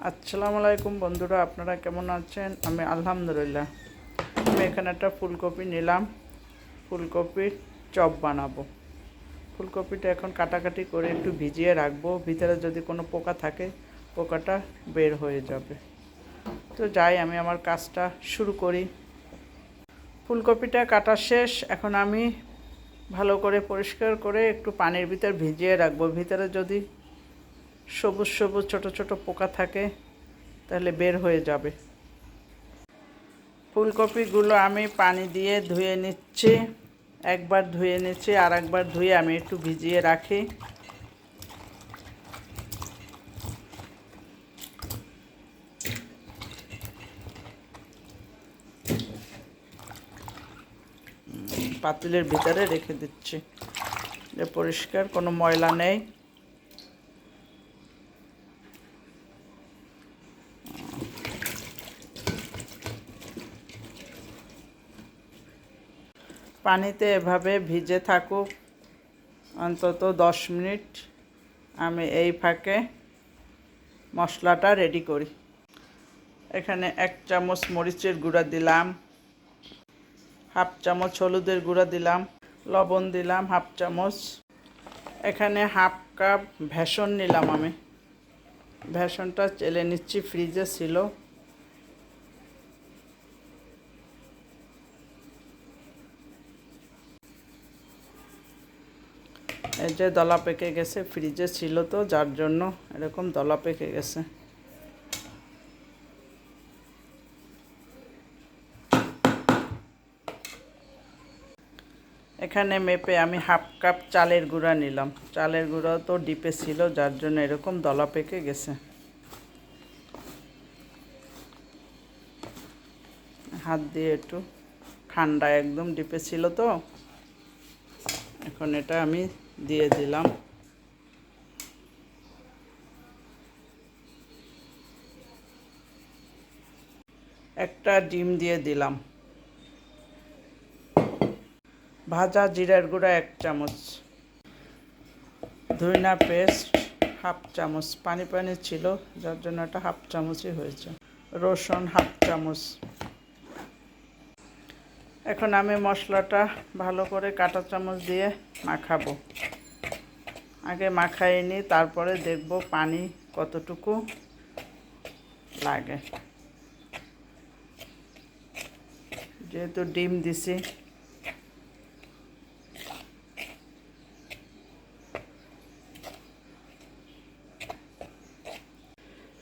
আসসালামু আলাইকুম বন্ধুরা, আপনারা কেমন আছেন? আমি আলহামদুলিল্লাহ। আমি এখানে একটা ফুলকপি নিলাম, ফুলকপির চপ বানাবো। ফুলকপিটা এখন কাটাকাটি করে একটু ভিজিয়ে রাখবো, ভিতরে যদি কোনো পোকা থাকে পোকাটা বের হয়ে যাবে। তো যাই, আমি আমার কাজটা শুরু করি। ফুলকপিটা কাটা শেষ। এখন আমি ভালো করে পরিষ্কার করে একটু পানির ভিতর ভিজিয়ে রাখবো। ভিতরে যদি সবুজ সবুজ ছোট ছোট পোকা থাকে তাহলে বের হয়ে যাবে। ফুলকপিগুলো আমি পানি দিয়ে ধুয়ে নিচ্ছি। একবার ধুয়ে নিচ্ছি, আর একবার ধুয়ে আমি একটু ভিজিয়ে রাখি। পাতিলের ভিতরে রেখে দিচ্ছি, যে পরিষ্কার, কোনো ময়লা নেই। পানিতে এভাবে ভিজে থাকুক অন্তত 10 মিনিট। আমি এই ফাঁকে মশলাটা রেডি করি। এখানে 1 চামচ মরিচের গুঁড়া দিলাম, 1/2 চামচ হলুদের গুঁড়া দিলাম, লবণ দিলাম 1/2 চামচ। এখানে 1/2 কাপ বেসন নিলাম আমি। বেসনটা চেলে নিচ্ছি, ফ্রিজে ছিল। এই যে দলা পেকে গেছে, ফ্রিজে ছিল তো যার জন্য এরকম দলা পেকে গেছে। এখানে মেপে আমি 1/2 কাপ চালের গুঁড়া নিলাম। চালের গুঁড়া তো ডিপে ছিল যার জন্য এরকম দলা পেকে গেছে। হাত দিয়ে একটু, ঠান্ডা একদম, ডিপে ছিল তো। এখন এটা আমি দিয়ে দিলাম। একটা ডিম দিয়ে দিলাম। ভাজা জিরার গুঁড়া 1 চামচ, ধনিয়া পেস্ট 1/2 চামচ। পানি পানি ছিল যার জন্য এটা 1/2 চামচই হয়েছে। রসুন 1/2 চামচ। এখন আমি মশলাটা ভালো করে কাঁটা চামচ দিয়ে মাখাবো। আগে মাখাই নিই, তারপরে দেখব পানি কতটুকু লাগে। যেহেতু ডিম দিছি,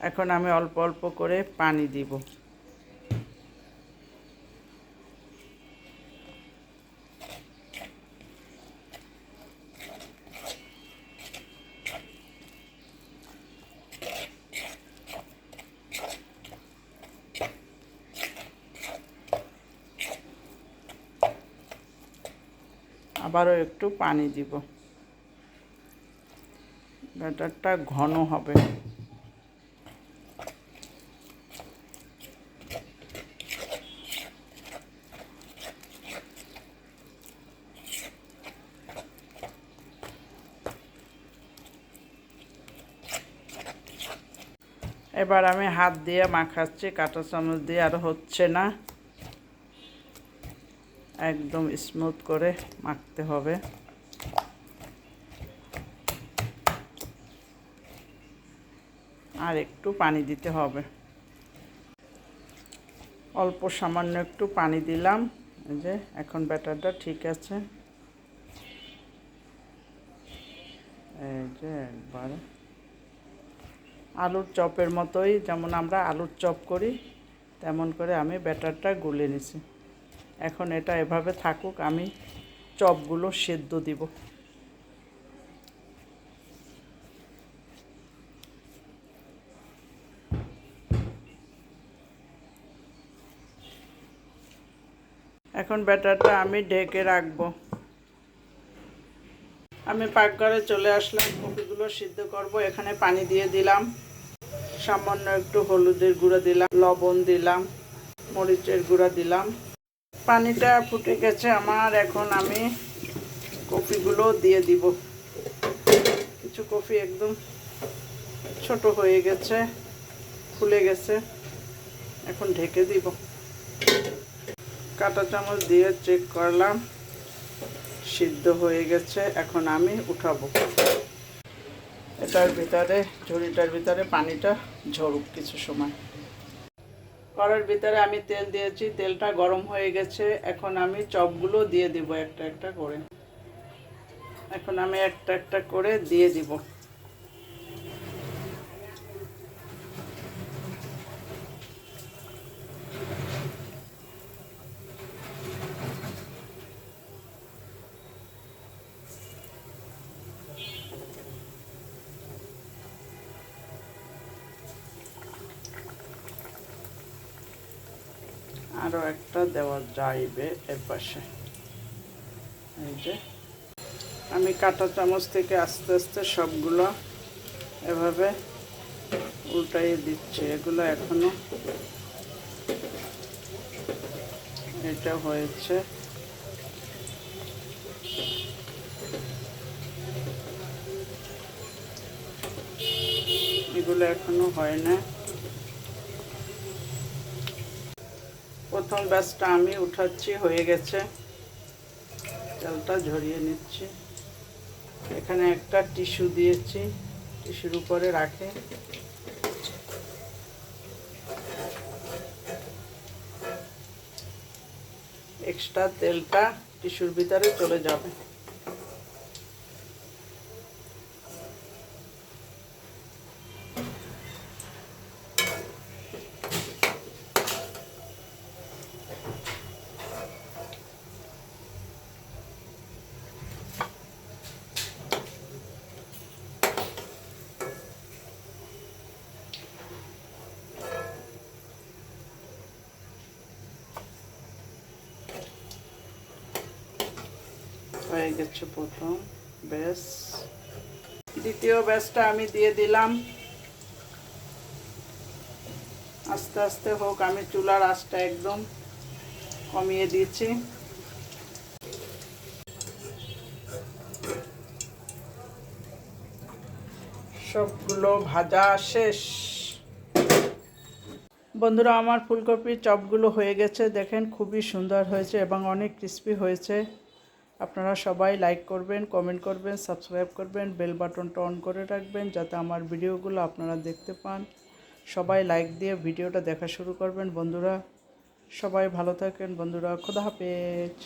এখন আমি অল্প অল্প করে পানি দিব। আবারও একটু পানি দিব। ব্যাটারটা ঘন হবে। এবার আমি হাত দিয়ে মাখাচ্ছি, কাঁটা চামচ দিয়ে আর হচ্ছে না। একদম স্মুথ করে মাখতে হবে। আর একটু পানি দিতে হবে, অল্প সামান্য একটু পানি দিলাম। এই যে এখন ব্যাটারটা ঠিক আছে। এই যে একবার আলুর চপের মতোই, যেমন আমরা আলুর চপ করি তেমন করে আমি ব্যাটারটা গুলে নিছি। এখন এটা এভাবে থাকুক, আমি চপগুলো সেদ্ধ দিব। এখন ব্যাটারটা আমি ঢেকে রাখবো। আমি পাকঘরে চলে আসলাম, কপিগুলো সিদ্ধ করব। এখানে পানি দিয়ে দিলাম, সামান্য একটু হলুদের গুঁড়া দিলাম, লবণ দিলাম, মরিচের গুঁড়া দিলাম। পানিটা ফুটে গেছে আমার। এখন আমি কপিগুলো দিয়ে দিব। কিছু কপি একদম ছোট হয়ে গেছে, ফুলে গেছে, এখন ঢেকে দিব। কাঁটা চামচ দিয়ে চেক করলাম সিদ্ধ হয়ে গেছে, এখন আমি উঠাবো। এটার ভিতরে ঝুড়িটার ভিতরে পানিটা ঝরুক কিছু সময়। কড়াইয়ের ভিতরে আমি তেল দিয়েছি, তেলটা গরম হয়ে গেছে, এখন আমি চপগুলো দিয়ে দিব একটা একটা করে। এখন আমি একটা একটা করে দিয়ে দিব। আরও একটা দেওয়া যাইবে এর পাশে। এই যে আমি কাঁটা চামচ থেকে আস্তে আস্তে সবগুলো এভাবে উল্টাইয়ে দিচ্ছি। এগুলো এখনো এটা হয়েছে, এগুলো এখনো হয় না। প্রথম ব্যাচটা আমি উঠাচ্ছি, হয়ে গেছে, তেলটা ঝরিয়ে নিচ্ছি। এখানে একটা টিস্যু দিয়েছি, টিস্যুর উপরে রাখে এক্সট্রা তেলটা টিস্যুর ভিতরে চলে যাবে। হয়ে গেছে প্রথম ব্যাচ। দ্বিতীয় ব্যাচটা আমি দিয়ে দিলাম। আস্তে আস্তে হোক, আমি চুলার আঁচটা একদম কমিয়ে দিয়েছি। সবগুলো ভাজা শেষ। বন্ধুরা, আমার ফুলকপির চপগুলো হয়ে গেছে, দেখেন খুবই সুন্দর হয়েছে এবং অনেক ক্রিস্পি হয়েছে। আপনারা সবাই লাইক করবেন, কমেন্ট করবেন, সাবস্ক্রাইব করবেন, বেল বাটনটা অন করে রাখবেন যাতে আমার ভিডিওগুলো আপনারা দেখতে পান। সবাই লাইক দিয়ে ভিডিওটা দেখা শুরু করবেন। বন্ধুরা সবাই ভালো থাকেন। বন্ধুরা, খোদা হাফেজ।